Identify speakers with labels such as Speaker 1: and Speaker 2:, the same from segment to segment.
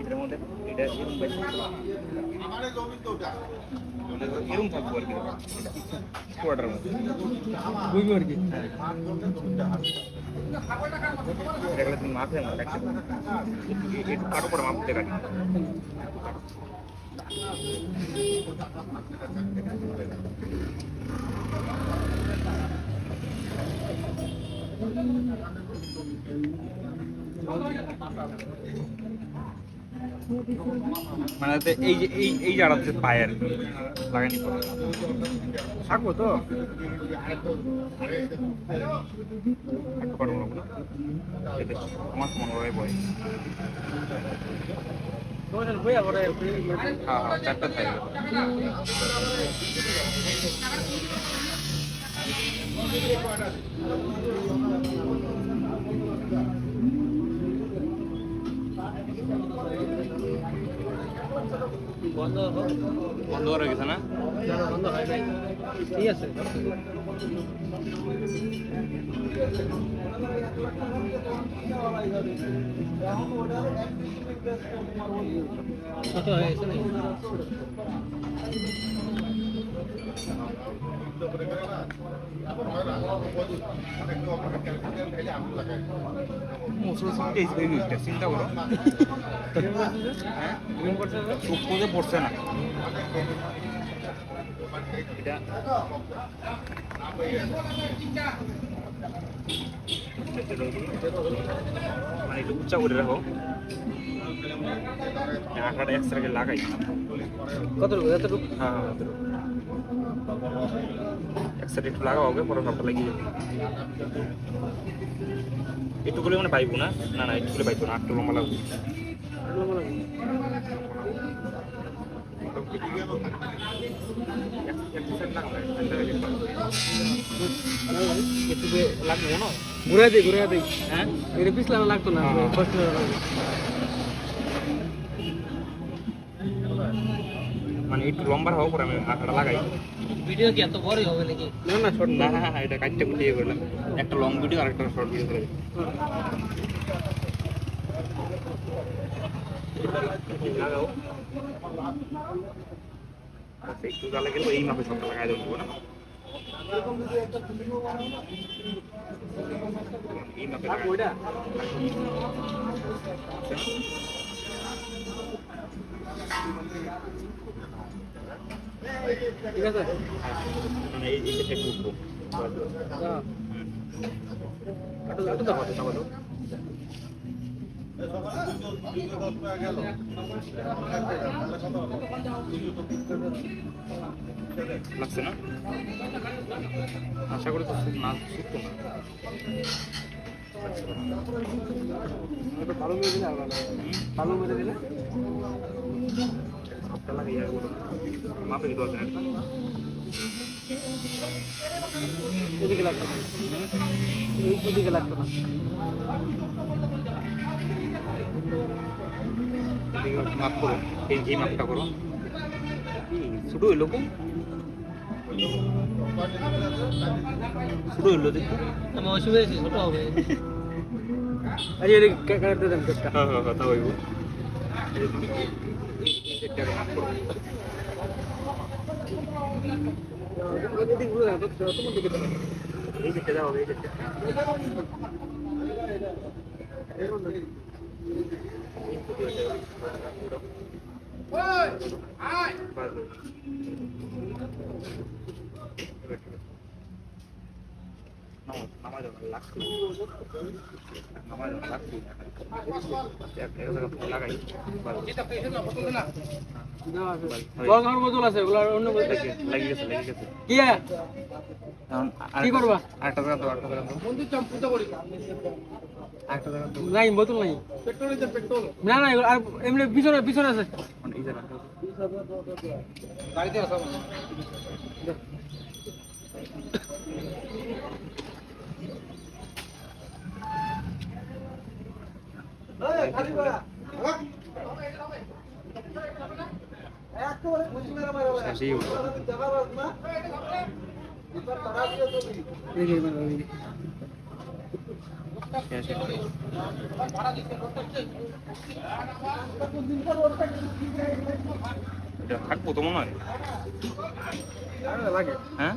Speaker 1: এটার মধ্যে এটা এরকম থাকবো আর কি কোয়ার্টার মধ্যে বুঝবো আর কি এটা তুমি মাপে আমার একটু কাটো করে মাপতে কাটি মানে এই যে এই জায়গাতে পায় আর কি লাগানি থাকবো তো আমার মনে হয় বই হ্যাঁ হ্যাঁ চারটা থাকে বন্ধ করা গেছে না বন্ধ হয় নাই ঠিক আছে চিন্তা করো পড়ছে না এটা মানে একটু উচ্চা করে রাখো আঠাটা এক্সট্রা লাগাই কতটুকু এতটুকু হ্যাঁ হ্যাঁ এতটুকু এক্সট্রা একটু লাগাও ওকে পরে সবটা লাগিয়ে যাবে একটু করে মানে পাইবো না না না একটু করে পাইবো না একটু লম্বা লাগবে লাগবো না ঘুরে দিই হ্যাঁ এটা পিছলানো লাগতো না কষ্ট মানে একটু লম্বা হওয়ার পর আমি আঠাটা লাগাই ভিডিও কি এত বড়ই হবে নাকি না না শর্ট না হ্যাঁ এটা কাটতে ভিডিও করলাম একটা লং ভিডিও আর একটা শর্ট ভিডিও করে লাগাও একটু জ্বালা গেলে এই মাপে সবটা লাগাই দেবো না এই মাপে ওইটা ঠিক আছে মানে এই দিকে একটু উঠবো লাগছে না আশা করি তো না শুকতো না ভালো মেরে দিলে ভালো মেরে দিলে সবটা লাগে মাপে দিতে পারছেন একটা এদিকে লাগতো না এদিকে লাগতো না মাপ করো এই মাপটা করো ছোট হইলো কি ছোট হইলো দেখো আমার অসুবিধা আছে ছোট হবে আরে এটা কাটতে দেন একটা হ্যাঁ হ্যাঁ কথা হইব এটা মাপ করো এই দিকে যাও এই দিকে ওই আয় নামাজ লাগছে নামাজ লাগছে লাগাই বোতল আছে ওগুলো অন্য লাগিয়ে গেছে কি করবা আরেকটা জায়গা দাও আরেকটা জায়গা দাও বন্ধু চম্পুতা করি আরেকটা জায়গা দাও নাই বোতল নাই পেট্রোল আছে পেট্রোল না না আর এমনি পিছনে আছে এই জায়গা গাড়িতে আছে এই খালি বড়া একবারে বুঝি মেরা মারা শেষই হলো জায়গা না ভিতর তারা দিয়ে তো এই
Speaker 2: থাকবো তো মনে হয়।
Speaker 1: লাগে
Speaker 2: হ্যাঁ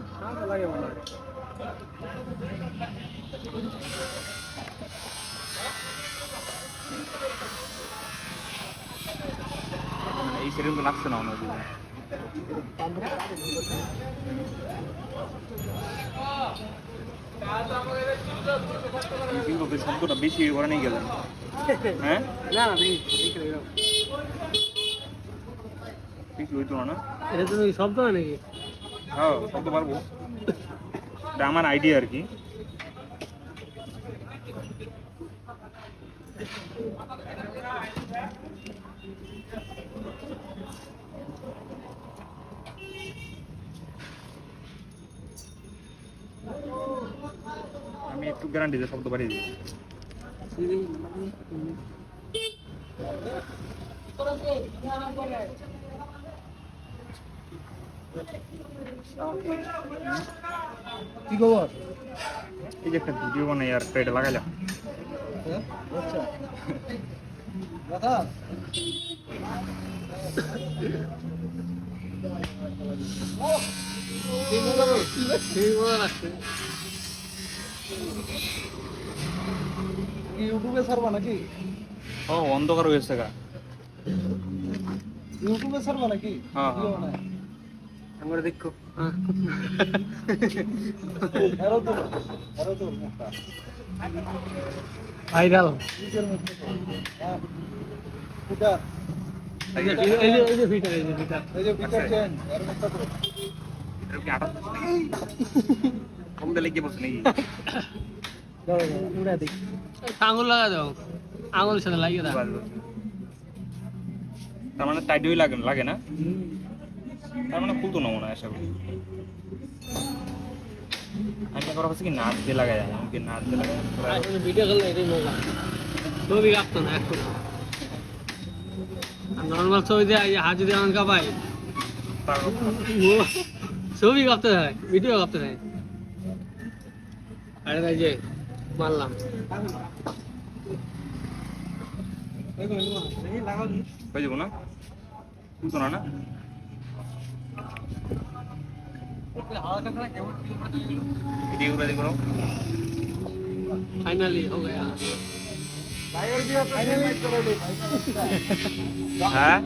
Speaker 1: লাগে মনে হয়।
Speaker 2: এই সেরকম তো লাগছে না মনে হয়। কিন্তু শব্দটা বেশি করে নিয়ে গেলেন। হ্যাঁ
Speaker 1: না না দেখি
Speaker 2: কিছু হইতো না।
Speaker 1: এটা তুমি শব্দ হয় নাকি?
Speaker 2: হ্যাঁ শব্দ পারবো, এটা আমার আইডিয়া আর কি। আমি একটু গ্যারান্টি দিয়ে শব্দ বাড়িয়ে দিই।
Speaker 1: কি খবর?
Speaker 2: এই যে একটা ভিডিও বানাই আর এটা লাগাইলাম।
Speaker 1: আচ্ছা দাদা ইউটিউবে ছাড়বা নাকি?
Speaker 2: ও অন্ধকার হয়েছে গা।
Speaker 1: ইউটিউবে ছাড়বা নাকি?
Speaker 2: হ্যাঁ
Speaker 1: আমরা দেখো ভাইরাল এই যে ফিটার চেঞ্জ
Speaker 2: এরকম কি আটা কমতে লেগে পড়ছে নাকি?
Speaker 1: উড়া দেখ আঙুল লাগা দাও, আঙুলের সাথে লাগিয়ে দাও।
Speaker 2: তার মানে টাইটই লাগে না, তার মানে খুলতো না মনে হয় আশা করি। আমি করা হচ্ছে কি নাচ দিয়ে লাগাই, আমাকে নাচ দিয়ে লাগাই।
Speaker 1: ভিডিও করলে এটাই মজা, ছবি কাঁপতো না এখন। নর্মাল ছবি দিয়ে হাজি দিয়ে আমাকে পাই, ছবি কাঁপতে হয়, ভিডিও কাঁপতে হয়। আরে ভাই যে মারলাম
Speaker 2: হয়ে যাবো না, খুলতো না না।
Speaker 1: फाइनली हो गया।
Speaker 2: हाँ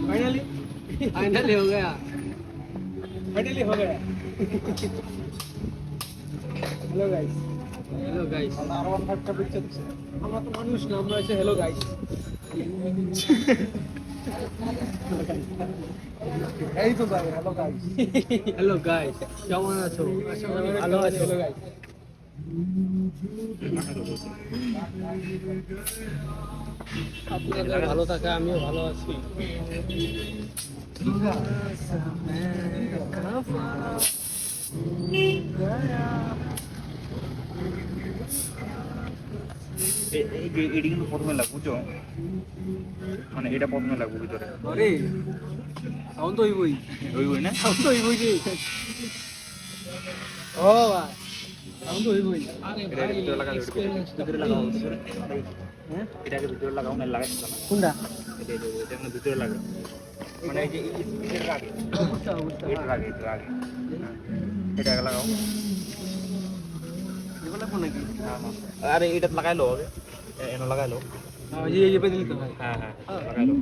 Speaker 1: फाइनली फाइनली हो गया, फाइनली हो गया। Hello guys, hello guys. R15 का पिक्चर আমরা তো মানুষ না, আমরা হচ্ছে हेलो गाइस। এই তো ভাই हेलो गाइस, हेलो गाइस, কেমন আছো? আশা করি ভালো আছো। हेलो गाइस, আপনাদের ভালো থাকে, আমিও ভালো আছি।
Speaker 2: এটি কিন্তু প্রথমে লাগবে বুঝছো, মানে এটা প্রথমে লাগবে ভিতরে।
Speaker 1: আরে সাউন্ড তো হইবই,
Speaker 2: ওই না
Speaker 1: সাউন্ড তো হইবই জি। ও ভাই সাউন্ড তো হইবই। আরে
Speaker 2: এটা
Speaker 1: ভাই
Speaker 2: ভিতরে লাগাও, ভিতরে লাগাও,
Speaker 1: হ্যাঁ
Speaker 2: এটাকে ভিতরে লাগাও না, লাগাইতে না
Speaker 1: কোনটা?
Speaker 2: এটা মানে ভিতরে লাগাও, মানে এই যে এটার আগে, এটার আগে, এটার আগে এটা লাগাও।
Speaker 1: এগুলো কোন নাকি?
Speaker 2: আরে এটা লাগাইলো আগে, এনো লাগাইলো।
Speaker 1: এই যে পেদিলি তো ভাই।
Speaker 2: হ্যাঁ হ্যাঁ লাগাইলো।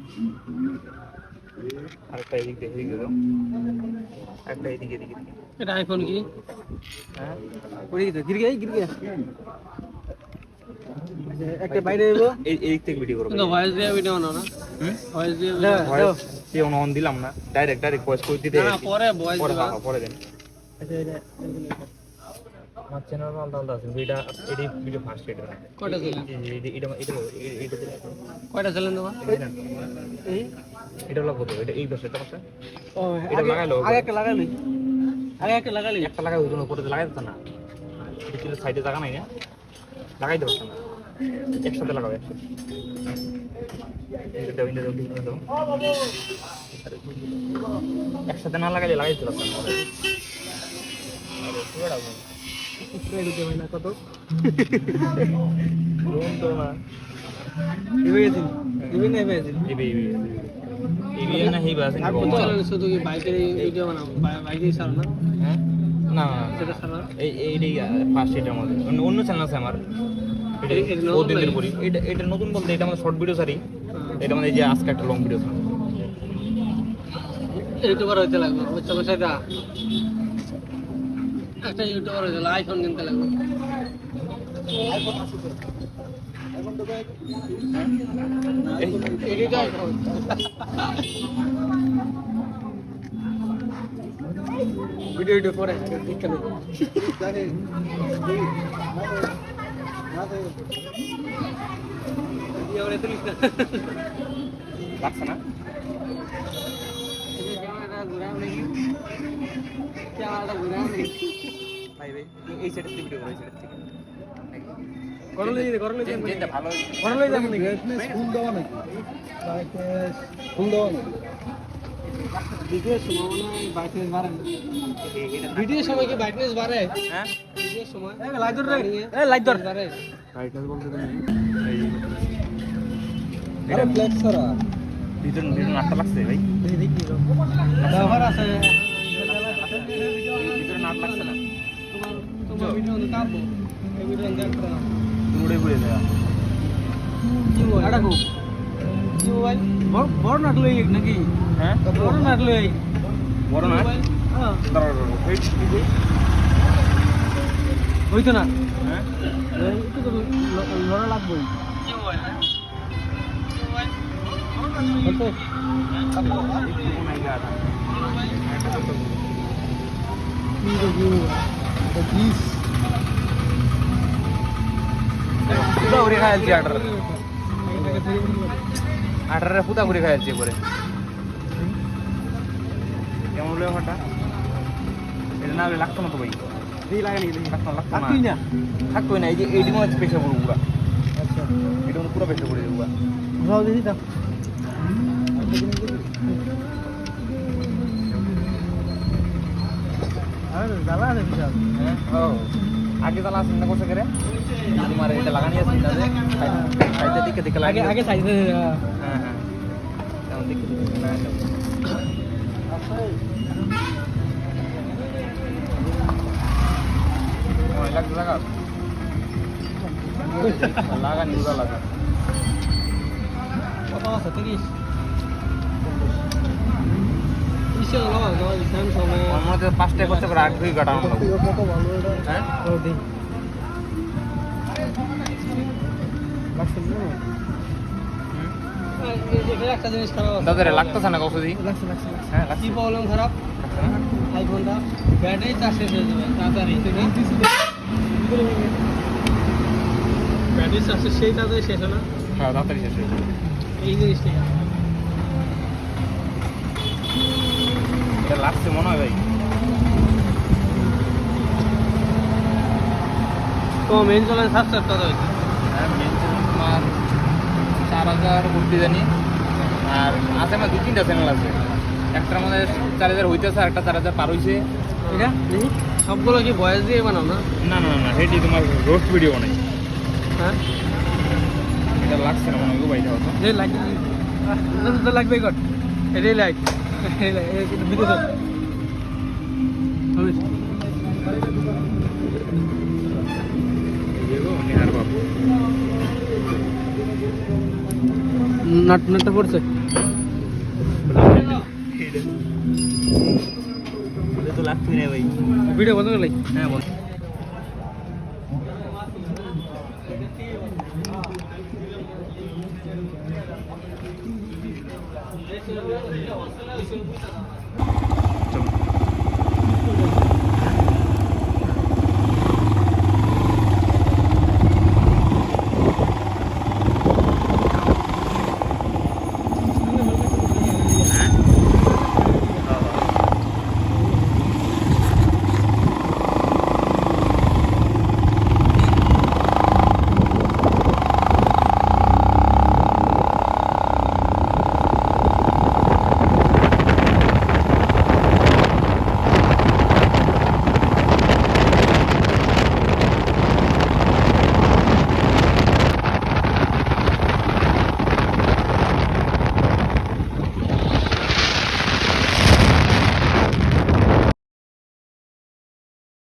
Speaker 2: আরেকটা এদিক দিয়ে এদিকে দাও, একটা এদিকে এদিকে এদিকে।
Speaker 1: এটা আইফোন কি?
Speaker 2: হ্যাঁ
Speaker 1: ওই দিকে গির গিয়ে একটা বাইরে দেবো,
Speaker 2: এই এদিক থেকে ভিডিও করব।
Speaker 1: কিন্তু ভয়েস দিয়ে ভিডিও বানাও না। ভয়েস দিয়ে
Speaker 2: ভয়েস কি অন দিলাম না, ডাইরেক্ট ভয়েস কই দিতে।
Speaker 1: না পরে ভয়েস
Speaker 2: পরে
Speaker 1: দিবা।
Speaker 2: পরে দেন।
Speaker 1: আচ্ছা এটা
Speaker 2: আমার চ্যানেল আলাদা আছে, এটা এডি ভিডিও ফার্স্ট এটা
Speaker 1: কয়টা ছিলেন?
Speaker 2: এটা
Speaker 1: কয়টা ছিলেন তোমার? এই
Speaker 2: এটা লাগবো তো, এটা এই পাশে এটা পাশে
Speaker 1: ও
Speaker 2: এটা লাগাইলো।
Speaker 1: আগে একটা লাগালি, আগে একটা লাগালি।
Speaker 2: একটা লাগাই ওই জন্য উপরে লাগাই দিত না, এটা সাইডে জায়গা নাই না, লাগাই দিতে পারছ না। একসাথে লাগাও, একসাথে এটা দাও, এটা দাও, এটা দাও। একসাথে না লাগাইলে লাগাই দিতে পারছ না।
Speaker 1: ঢুকে ভাই না কত
Speaker 2: রুম তো না
Speaker 1: ইবে গেছিল ইবে না ইবে গেছিল
Speaker 2: ইবি না হিবা আছে
Speaker 1: আর কত শুধু কি বাইকের ভিডিও বানাও বাইকেই ছাড়ো না
Speaker 2: হ্যাঁ না
Speaker 1: সেটা ছাড়ো
Speaker 2: এই ফার্স্ট এটার মধ্যে অন্য চ্যানেল আছে আমার এটা ওদের পরি এটা নতুন বলতে এটা আমাদের শর্ট ভিডিও সারি এটা মানে যে আজকে একটা লং ভিডিও ছাড়া
Speaker 1: ইউটিউবার হইতে লাগবে ওই চলো সেটা একটা ইউটিউবার হইতে লাগবে আইফোন কিনতে লাগবে ভিডিও ভিডিও পরে এখানে
Speaker 2: লাগছে না ভাই ভাই এই সেট থেকে ভিডিও করে সেট থেকে
Speaker 1: করলে
Speaker 2: যেটা ভালো
Speaker 1: করলে যাবেন নাকি
Speaker 3: ফুল দেওয়া নাকি ফুল দেওয়া নাকি
Speaker 1: ভিডিও সময় ব্রাইটনেস বাড়ে ভিডিও সময় কি ব্রাইটনেস বাড়ে
Speaker 2: হ্যাঁ
Speaker 1: ভিডিও সময় লাইট ধর লাইট ধর বাড়ে
Speaker 2: ব্রাইটনেস বলতে তুমি
Speaker 3: আরে ফ্ল্যাক্স ছাড়া
Speaker 2: ভিডিও নাটটা লাগছে ভাই
Speaker 1: দেখি ব্যবহার আছে
Speaker 2: ভিডিও নাট লাগছে না
Speaker 1: তোমার ভিডিও তো কাটবো এই ভিডিও দেখতে
Speaker 2: উড়ে ঘুরে দেয়া
Speaker 1: কি হয় আড়া গো কি হয় বড় নাট লই নাকি
Speaker 2: হ্যাঁ
Speaker 1: বড় নাট লই
Speaker 2: বড় না
Speaker 1: হ্যাঁ
Speaker 2: দাঁড়াও ওয়েট দিদি
Speaker 1: হইতো না
Speaker 2: হ্যাঁ
Speaker 1: একটু তো লড়া লাগবে কি হয় কত
Speaker 2: পুতা করে খাইছি আটারে পুতা করে খাইছি পরে কেমন হলো হঠাৎ এটা না লাগতো না তো ভাই লাগতো না থাকতোই না এই যে এইটি মনে হচ্ছে পেশা পড়বো পুরা
Speaker 1: আচ্ছা
Speaker 2: এটা মনে পুরো পেশা পড়ে যাবো
Speaker 1: যাও দিদি দাও আরে জ্বালা আছে বিশাল
Speaker 2: হ্যাঁ ও আগে তালা আছে না কোসে করে তোমার এটা লাগানি আছে না যে সাইডে দিকে দিকে
Speaker 1: আগে
Speaker 2: লাগে
Speaker 1: আগে সাইজে
Speaker 2: হ্যাঁ হ্যাঁ তেমন দিকে দিকে না লাগছে লাগা লাগানি উড়া লাগা
Speaker 1: কত আছে 30 ইসে লাও দাও স্যামসাং এ
Speaker 2: আমার মতে 5 টাকা খরচ করে 8 দুই কাটা আমরা
Speaker 3: কত ভালো এটা
Speaker 2: হ্যাঁ
Speaker 1: ও দেই লাগছে না এই একটা জিনিস খারাপ আছে
Speaker 2: দাদা রে লাগতেছে না কৌশদি
Speaker 1: লাগছে লাগছে
Speaker 2: হ্যাঁ
Speaker 1: কি
Speaker 2: লাগছে
Speaker 1: প্রবলেম খারাপ আইফোনটা ব্যাটারি চার্জ শেষ হয়ে যাবে তাড়াতাড়ি ব্যাটারি চার্জ সেই তাড়াতাড়ি শেষ হয় না
Speaker 2: হ্যাঁ তাড়াতাড়ি শেষ হয়ে যাবে
Speaker 1: এই জিনিসটা
Speaker 2: এটা লাগছে মনে হয় ভাই
Speaker 1: তো মেন চলেন সাবস্ক্রাইব কত হয়েছে
Speaker 2: হ্যাঁ মেন তোমার 4000 করতে জানি আর আছে আমার 2-3টা চ্যানেল আছে একটার মধ্যে 4000 হইতেছে আর একটা 4000 পার হইছে
Speaker 1: এটা দেখি সবগুলো কি ভয়েস দিয়ে বানাও না
Speaker 2: না না না হেডি তোমার রোস্ট ভিডিও বানাই
Speaker 1: হ্যাঁ
Speaker 2: এটা লাগছে না মনে হয় গো ভাই দাও তো
Speaker 1: এই লাইক তো লাগবে কট এটাই লাইক এই ভিডিও তো
Speaker 2: দেখো নিহার বাবু
Speaker 1: নাটটা পড়ছে
Speaker 2: এটা তো লাগছে না ভাই
Speaker 1: ভিডিও বন্ধ করে লাই
Speaker 2: হ্যাঁ বল চলো